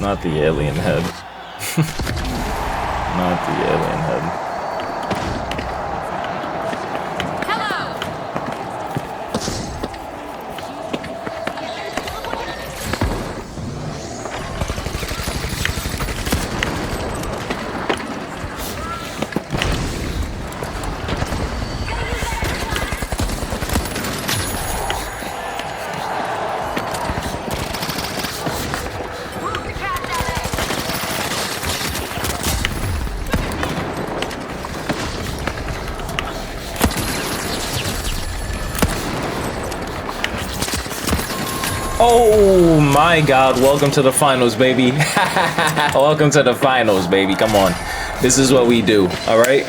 Not the alien head. Not the alien head. Oh my god, welcome to the finals, baby. Welcome to the finals, baby. Come on. This is what we do, all right?